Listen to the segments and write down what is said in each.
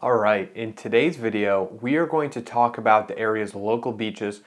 Alright, in today's video, we are going to talk about the area's local beaches,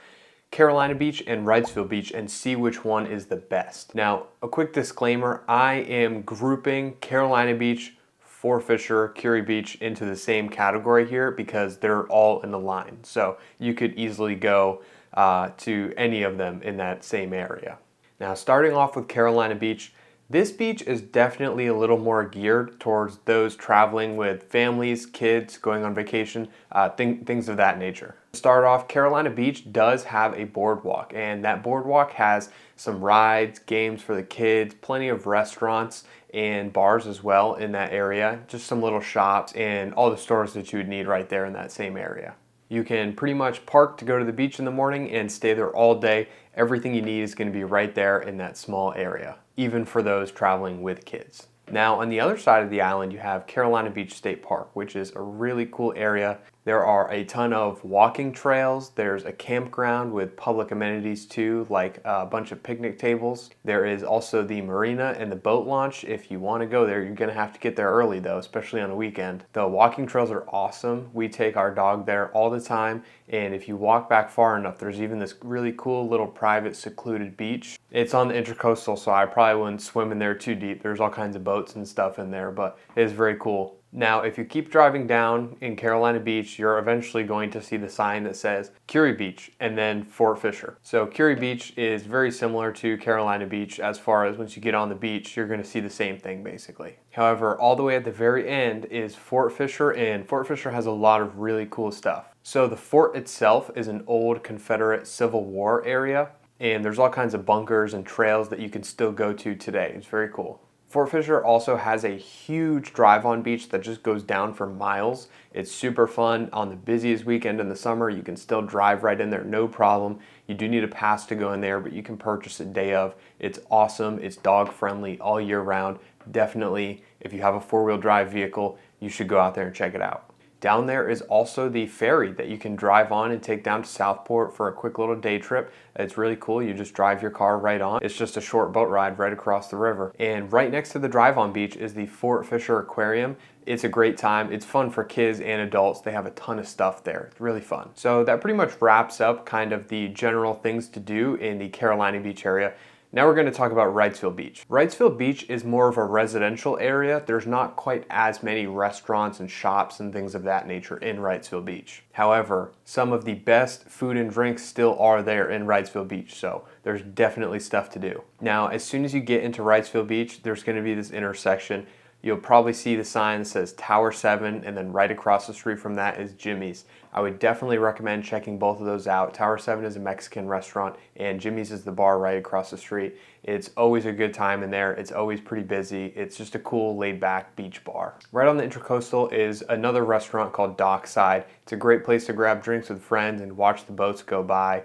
Carolina Beach and Wrightsville Beach, and see which one is the best. Now, a quick disclaimer, I am grouping Carolina Beach, Fort Fisher, Curie Beach into the same category here because they're all in a line. So you could easily go to any of them in that same area. Now, starting off with Carolina Beach, this beach is definitely a little more geared towards those traveling with families, kids, going on vacation, things of that nature. To start off, Carolina Beach does have a boardwalk, and that boardwalk has some rides, games for the kids, plenty of restaurants and bars as well in that area, just some little shops and all the stores that you would need right there in that same area. You can pretty much park to go to the beach in the morning and stay there all day. Everything you need is going to be right there in that small area, even for those traveling with kids. Now, on the other side of the island, you have Carolina Beach State Park, which is a really cool area. There are a ton of walking trails. There's a campground with public amenities too, like a bunch of picnic tables. There is also the marina and the boat launch. If you want to go there, you're going to have to get there early though, especially on a weekend. The walking trails are awesome. We take our dog there all the time, and if you walk back far enough, there's even this really cool little private secluded beach. It's on the intercoastal, so I probably wouldn't swim in there too deep. There's all kinds of boats and stuff in there, but it is very cool. Now, if you keep driving down in Carolina Beach, you're eventually going to see the sign that says Curie Beach and then Fort Fisher. So Curie Beach is very similar to Carolina Beach as far as once you get on the beach, you're going to see the same thing basically. However, all the way at the very end is Fort Fisher, and Fort Fisher has a lot of really cool stuff. So the fort itself is an old Confederate Civil War area, and there's all kinds of bunkers and trails that you can still go to today. It's very cool. Fort Fisher also has a huge drive-on beach that just goes down for miles. It's super fun. On the busiest weekend in the summer, you can still drive right in there, no problem. You do need a pass to go in there, but you can purchase it day of. It's awesome. It's dog-friendly all year round. Definitely, if you have a four-wheel drive vehicle, you should go out there and check it out. Down there is also the ferry that you can drive on and take down to Southport for a quick little day trip. It's really cool. You just drive your car right on. It's just a short boat ride right across the river. And right next to the drive-on beach is the Fort Fisher Aquarium. It's a great time. It's fun for kids and adults. They have a ton of stuff there. It's really fun. So that pretty much wraps up kind of the general things to do in the Carolina Beach area. Now we're going to talk about Wrightsville Beach. Wrightsville Beach is more of a residential area. There's not quite as many restaurants and shops and things of that nature in Wrightsville Beach. However, some of the best food and drinks still are there in Wrightsville Beach, so there's definitely stuff to do. Now, as soon as you get into Wrightsville Beach, there's going to be this intersection. You'll probably see the sign that says Tower 7, and then right across the street from that is Jimmy's. I would definitely recommend checking both of those out. Tower 7 is a Mexican restaurant, and Jimmy's is the bar right across the street. It's always a good time in there. It's always pretty busy. It's just a cool, laid-back beach bar. Right on the Intercoastal is another restaurant called Dockside. It's a great place to grab drinks with friends and watch the boats go by.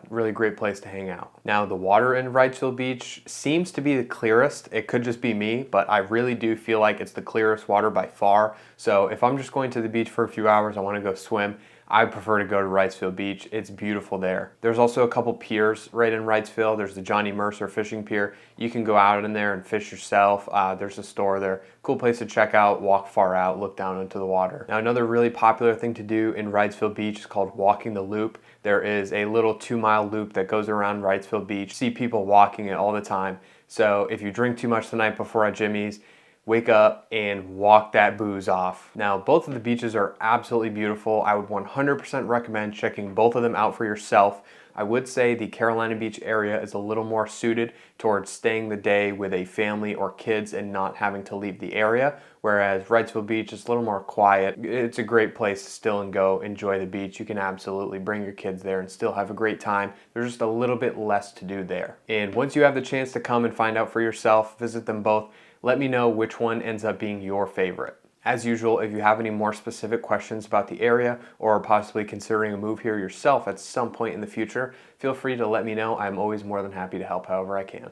Really great place to hang out. Now, the water in Wrightsville Beach seems to be the clearest. It could just be me, but I really do feel like it's the clearest water by far. So if I'm just going to the beach for a few hours, I want to go swim, I prefer to go to Wrightsville Beach. It's beautiful there. There's also a couple piers right in Wrightsville. There's the Johnny Mercer fishing pier. You can go out in there and fish yourself. There's a store there. Cool place to check out, walk far out, look down into the water. Now, another really popular thing to do in Wrightsville Beach is called walking the loop. There is a little 2-mile loop that goes around Wrightsville Beach. See people walking it all the time. So if you drink too much the night before at Jimmy's, wake up and walk that booze off. Now, both of the beaches are absolutely beautiful. I would 100% recommend checking both of them out for yourself. I would say the Carolina Beach area is a little more suited towards staying the day with a family or kids and not having to leave the area, whereas Wrightsville Beach is a little more quiet. It's a great place to still and go enjoy the beach. You can absolutely bring your kids there and still have a great time. There's just a little bit less to do there. And once you have the chance to come and find out for yourself, visit them both, let me know which one ends up being your favorite. As usual, if you have any more specific questions about the area or possibly considering a move here yourself at some point in the future, feel free to let me know. I'm always more than happy to help however I can.